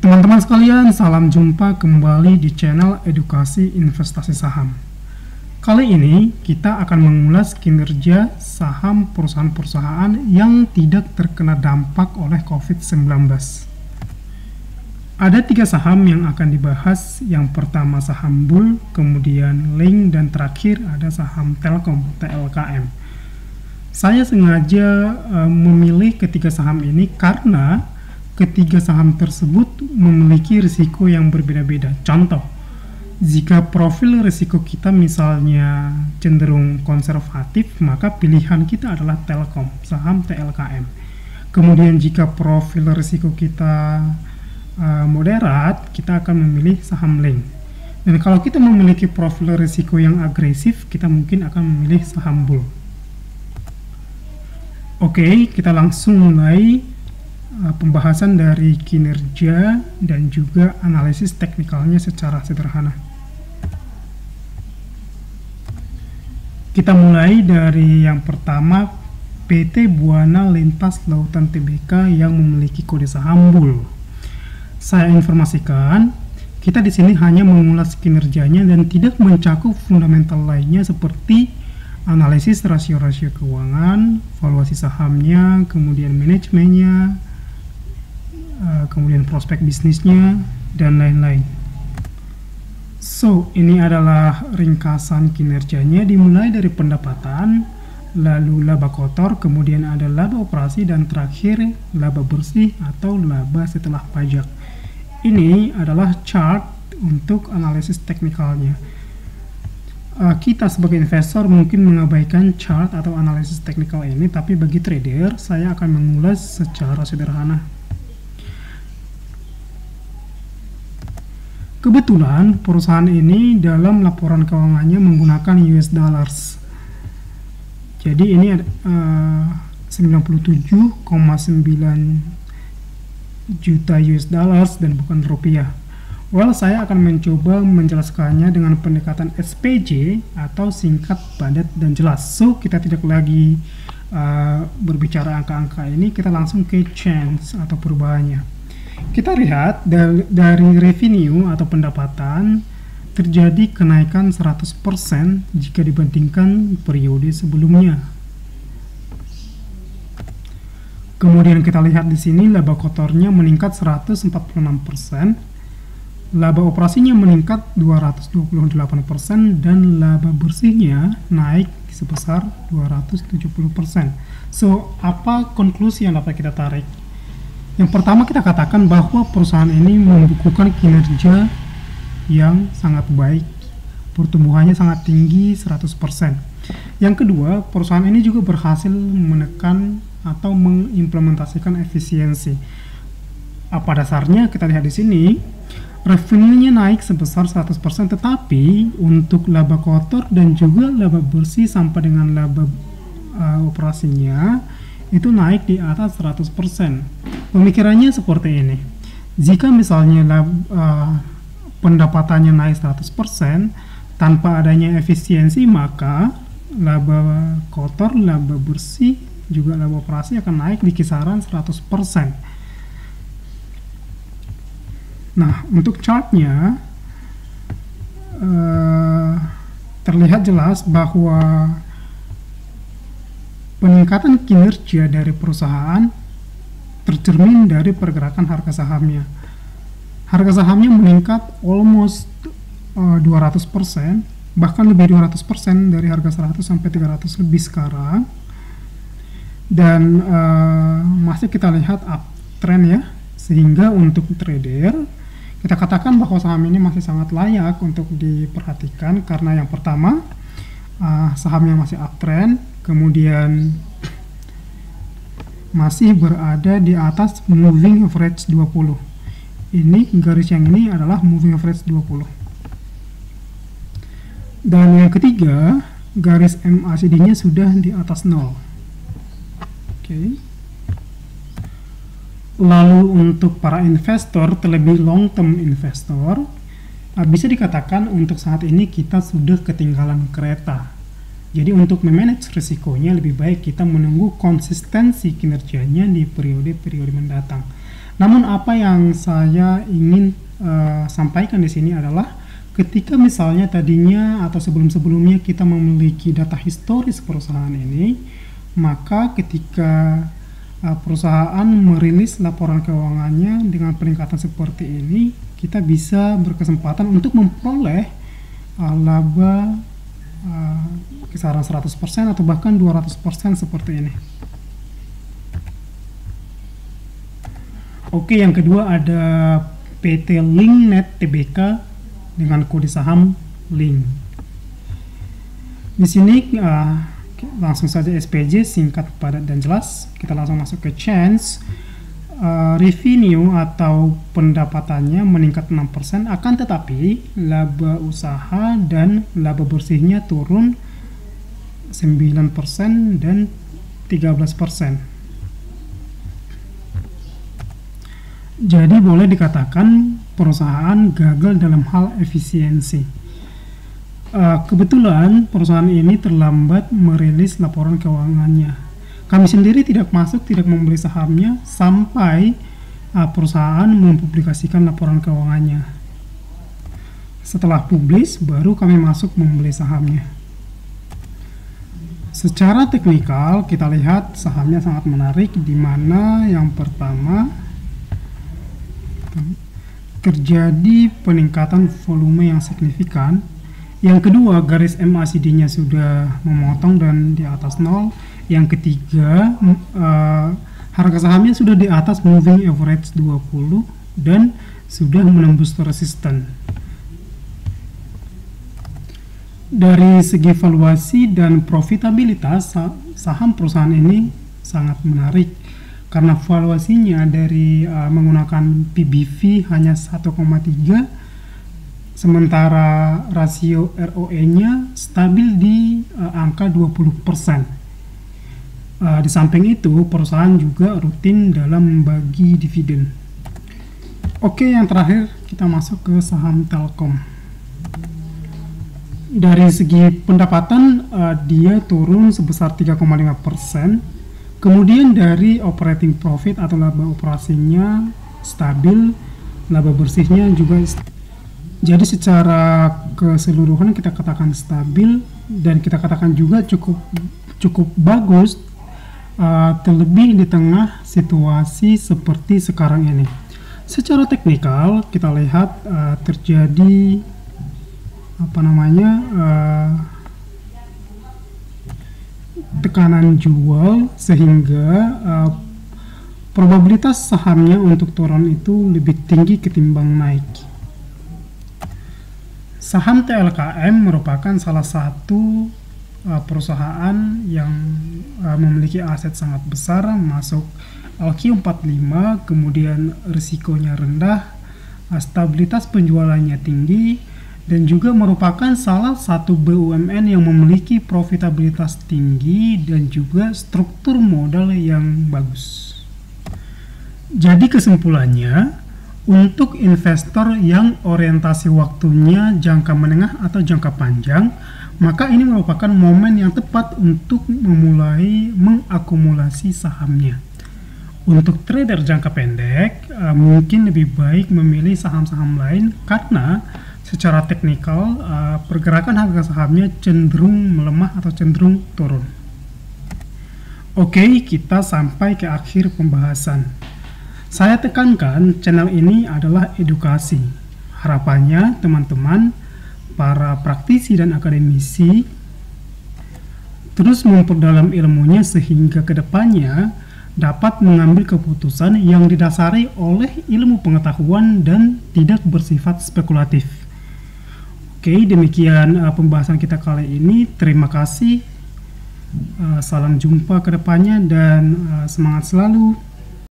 Teman-teman sekalian, salam jumpa kembali di channel Edukasi Investasi Saham. Kali ini kita akan mengulas kinerja saham perusahaan-perusahaan yang tidak terkena dampak oleh COVID-19. Ada 3 saham yang akan dibahas. Yang pertama saham Bull, kemudian Link, dan terakhir ada saham Telkom, TLKM. Saya sengaja memilih ketiga saham ini karena ketiga saham tersebut memiliki risiko yang berbeda-beda. Contoh, jika profil risiko kita misalnya cenderung konservatif, maka pilihan kita adalah Telkom, saham TLKM. Kemudian jika profil risiko kita moderat, kita akan memilih saham Link. Dan kalau kita memiliki profil risiko yang agresif, kita mungkin akan memilih saham Bull. Oke, kita langsung mulai pembahasan dari kinerja dan juga analisis teknikalnya secara sederhana. Kita mulai dari yang pertama, PT Buana Lintas Lautan Tbk yang memiliki kode saham Bull. Saya informasikan, kita di sini hanya mengulas kinerjanya dan tidak mencakup fundamental lainnya seperti analisis rasio-rasio keuangan, valuasi sahamnya, kemudian manajemennya, kemudian prospek bisnisnya, dan lain-lain. So, ini adalah ringkasan kinerjanya, dimulai dari pendapatan, lalu laba kotor, kemudian ada laba operasi, dan terakhir laba bersih atau laba setelah pajak. Ini adalah chart untuk analisis teknikalnya. Kita sebagai investor mungkin mengabaikan chart atau analisis teknikal ini, tapi bagi trader saya akan mengulas secara sederhana. Kebetulan perusahaan ini dalam laporan keuangannya menggunakan US dollars. Jadi ini 97,9 juta US dollars dan bukan rupiah. Well, saya akan mencoba menjelaskannya dengan pendekatan SPJ atau singkat, padat, dan jelas. So, kita tidak lagi berbicara angka-angka ini, kita langsung ke change atau perubahannya. Kita lihat dari revenue atau pendapatan terjadi kenaikan 100% jika dibandingkan periode sebelumnya. Kemudian kita lihat di sini laba kotornya meningkat 146%. Laba operasinya meningkat 228% dan laba bersihnya naik sebesar 270%. So, apa konklusi yang dapat kita tarik? Yang pertama, kita katakan bahwa perusahaan ini membukukan kinerja yang sangat baik. Pertumbuhannya sangat tinggi, 100%. Yang kedua, perusahaan ini juga berhasil menekan atau mengimplementasikan efisiensi. Apa dasarnya? Kita lihat di sini. Revenue-nya naik sebesar 100%, tetapi untuk laba kotor dan juga laba bersih sampai dengan laba operasinya itu naik di atas 100%. Pemikirannya seperti ini. Jika misalnya pendapatannya naik 100% tanpa adanya efisiensi, maka laba kotor, laba bersih, juga laba operasi akan naik di kisaran 100%. Nah, untuk chartnya terlihat jelas bahwa peningkatan kinerja dari perusahaan tercermin dari pergerakan harga sahamnya. Harga sahamnya meningkat almost 200%, bahkan lebih 200% dari harga 100 sampai 300 lebih sekarang. Dan masih kita lihat uptrend ya, sehingga untuk trader kita katakan bahwa saham ini masih sangat layak untuk diperhatikan karena yang pertama, sahamnya masih uptrend, kemudian masih berada di atas moving average 20. Ini garis yang ini adalah moving average 20. Dan yang ketiga, garis MACD-nya sudah di atas 0. Oke. Lalu untuk para investor, terlebih long term investor, bisa dikatakan untuk saat ini kita sudah ketinggalan kereta. Jadi untuk memanage risikonya lebih baik kita menunggu konsistensi kinerjanya di periode-periode mendatang. Namun apa yang saya ingin sampaikan di sini adalah ketika misalnya tadinya atau sebelum-sebelumnya kita memiliki data historis perusahaan ini, maka ketika perusahaan merilis laporan keuangannya dengan peningkatan seperti ini, kita bisa berkesempatan untuk memperoleh laba kisaran 100% atau bahkan 200% seperti ini. Oke, yang kedua ada PT Linknet Tbk dengan kode saham LINK. Di sini langsung saja SPJ, singkat, padat, dan jelas. Kita langsung masuk ke change. Revenue atau pendapatannya meningkat 6%, akan tetapi laba usaha dan laba bersihnya turun 9% dan 13%. Jadi boleh dikatakan perusahaan gagal dalam hal efisiensi. Kebetulan perusahaan ini terlambat merilis laporan keuangannya. Kami sendiri tidak membeli sahamnya sampai perusahaan mempublikasikan laporan keuangannya. Setelah publis, baru kami masuk membeli sahamnya. Secara teknikal, kita lihat sahamnya sangat menarik, di mana yang pertama terjadi peningkatan volume yang signifikan. Yang kedua, garis MACD-nya sudah memotong dan di atas 0. Yang ketiga, harga sahamnya sudah di atas moving average 20 dan sudah menembus resisten. Dari segi valuasi dan profitabilitas, saham perusahaan ini sangat menarik karena valuasinya dari menggunakan PBV hanya 1,3, sementara rasio ROE-nya stabil di angka 20%. Di samping itu, perusahaan juga rutin dalam membagi dividen. Oke, yang terakhir kita masuk ke saham Telkom. Dari segi pendapatan, dia turun sebesar 3,5%. Kemudian dari operating profit atau laba operasinya stabil, laba bersihnya juga jadi secara keseluruhan kita katakan stabil dan kita katakan juga cukup bagus, terlebih di tengah situasi seperti sekarang ini. Secara teknikal kita lihat terjadi tekanan jual sehingga probabilitas sahamnya untuk turun itu lebih tinggi ketimbang naik. Saham TLKM merupakan salah satu perusahaan yang memiliki aset sangat besar, masuk LQ45, kemudian risikonya rendah, stabilitas penjualannya tinggi, dan juga merupakan salah satu BUMN yang memiliki profitabilitas tinggi dan juga struktur modal yang bagus. Jadi kesimpulannya, untuk investor yang orientasi waktunya jangka menengah atau jangka panjang, maka ini merupakan momen yang tepat untuk memulai mengakumulasi sahamnya. Untuk trader jangka pendek, mungkin lebih baik memilih saham-saham lain karena secara teknikal, pergerakan harga sahamnya cenderung melemah atau cenderung turun. Oke, kita sampai ke akhir pembahasan. Saya tekankan channel ini adalah edukasi. Harapannya teman-teman, para praktisi dan akademisi terus memperdalam ilmunya sehingga kedepannya dapat mengambil keputusan yang didasari oleh ilmu pengetahuan dan tidak bersifat spekulatif. Oke, demikian pembahasan kita kali ini. Terima kasih. Salam jumpa ke depannya dan semangat selalu.